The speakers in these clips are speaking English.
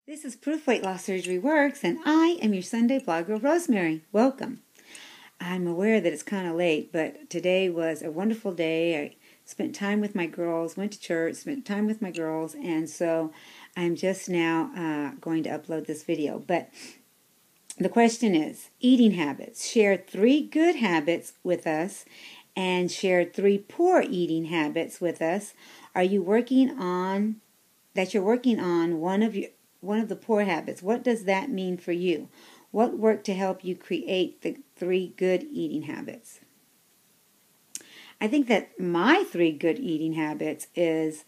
This is Proof Weight Loss Surgery Works, and I am your Sunday blogger, Rosemary. Welcome. I'm aware that it's kind of late, but today was a wonderful day. I spent time with my girls, went to church, spent time with my girls, and so I'm just now going to upload this video. But the question is, eating habits. Share 3 good habits with us and share 3 poor eating habits with us. Are you working on, you're working on one of the poor habits? What does that mean for you? What worked to help you create the 3 good eating habits? I think that my 3 good eating habits is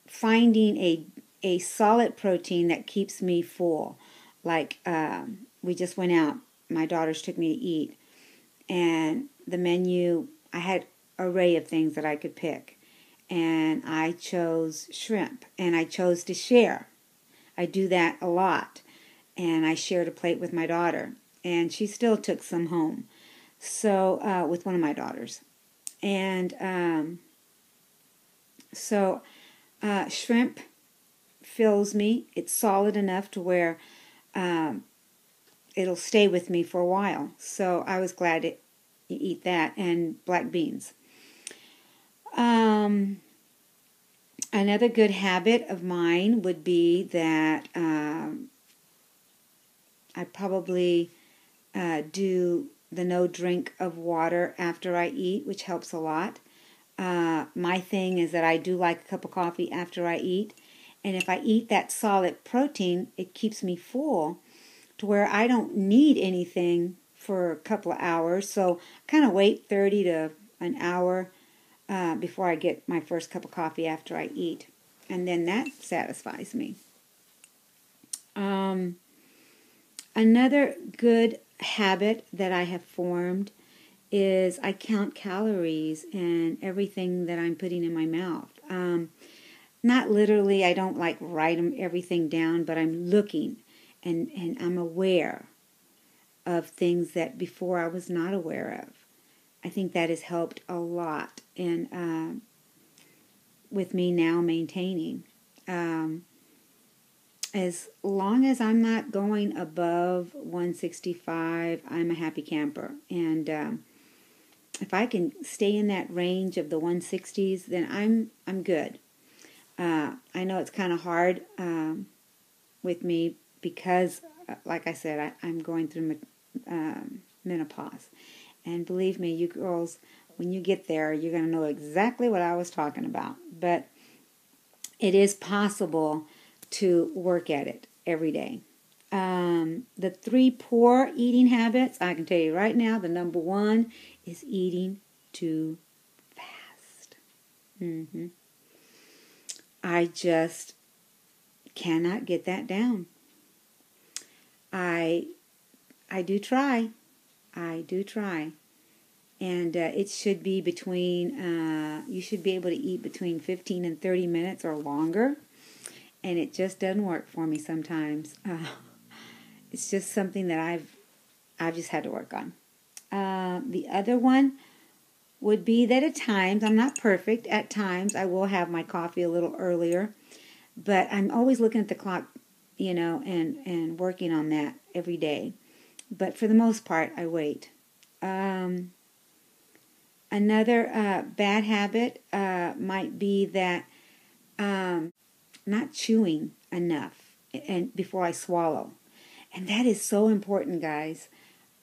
finding a solid protein that keeps me full. Like we just went out, my daughters took me to eat, and the menu, I had an array of things that I could pick. And I chose shrimp, and I chose to share. I do that a lot, and I shared a plate with my daughter, and she still took some home, so with one of my daughters. And shrimp fills me. It's solid enough to where it'll stay with me for a while, so I was glad to eat that, and black beans. Another good habit of mine would be that I probably do the no drink of water after I eat, which helps a lot. My thing is that I do like a cup of coffee after I eat, and if I eat that solid protein, it keeps me full to where I don't need anything for a couple of hours, so I kind of wait 30 to an hour before I get my first cup of coffee after I eat. And then that satisfies me. Another good habit that I have formed is I count calories and everything that I'm putting in my mouth. Not literally, I don't like write everything down, but I'm looking and I'm aware of things that before I was not aware of. I think that has helped a lot in with me now maintaining. As long as I'm not going above 165, I'm a happy camper. And if I can stay in that range of the 160s, then I'm good. I know it's kind of hard with me because, like I said, I'm going through menopause. And believe me, you girls, when you get there, you're going to know exactly what I was talking about. But it is possible to work at it every day. The 3 poor eating habits, I can tell you right now, the number 1 is eating too fast. I just cannot get that down. I do try. I do try. And it should be between, you should be able to eat between 15 and 30 minutes or longer. And it just doesn't work for me sometimes. It's just something that I've just had to work on. The other one would be that at times, I'm not perfect. At times, I will have my coffee a little earlier. But I'm always looking at the clock, you know, and working on that every day. But for the most part, I wait. Another bad habit might be that not chewing enough and before I swallow. And that is so important, guys.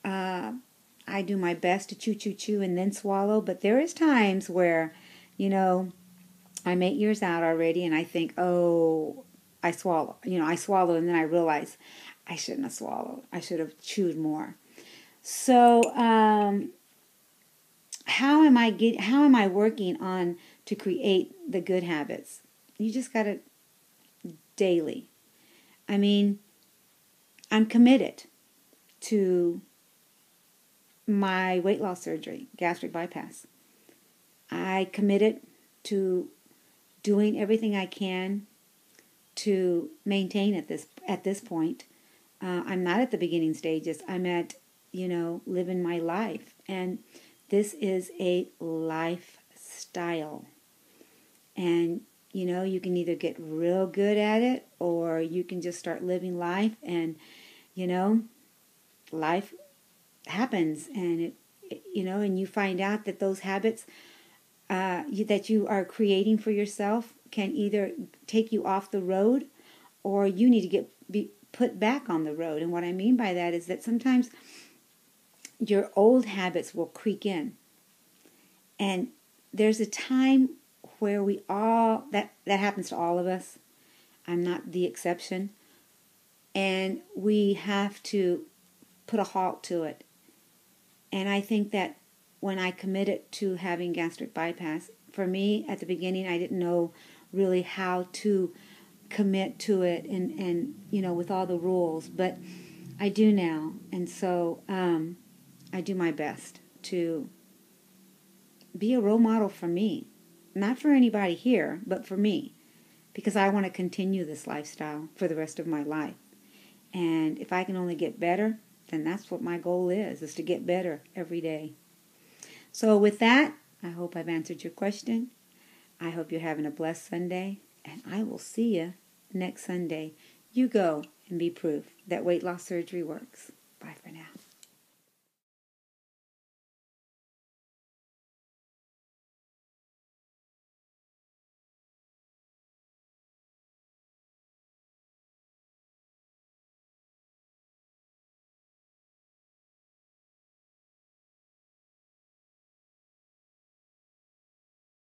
I do my best to chew and then swallow, but there is times where, you know, I'm 8 years out already and I think, oh, I swallow. You know, I swallow and then I realize I shouldn't have swallowed. I should have chewed more. So, how am I working on to create the good habits? You just got to daily. I mean, I'm committed to my weight loss surgery, gastric bypass. I committed to doing everything I can to maintain at this point. I'm not at the beginning stages. I'm at, you know, living my life. And this is a lifestyle. And you can either get real good at it, or you can just start living life, and, life happens, and and you find out that those habits that you are creating for yourself can either take you off the road, or you need to be put back on the road. And what I mean by that is that sometimes your old habits will creep in. And there's a time where that happens to all of us. I'm not the exception. And we have to put a halt to it. And I think that when I committed to having gastric bypass, for me, at the beginning, I didn't know really how to commit to it and with all the rules. But I do now. And so I do my best to be a role model for me. Not for anybody here, but for me. Because I want to continue this lifestyle for the rest of my life. And if I can only get better, then that's what my goal is to get better every day. So with that, I hope I've answered your question. I hope you're having a blessed Sunday. And I will see you next Sunday. You go and be proof that weight loss surgery works. Bye for now.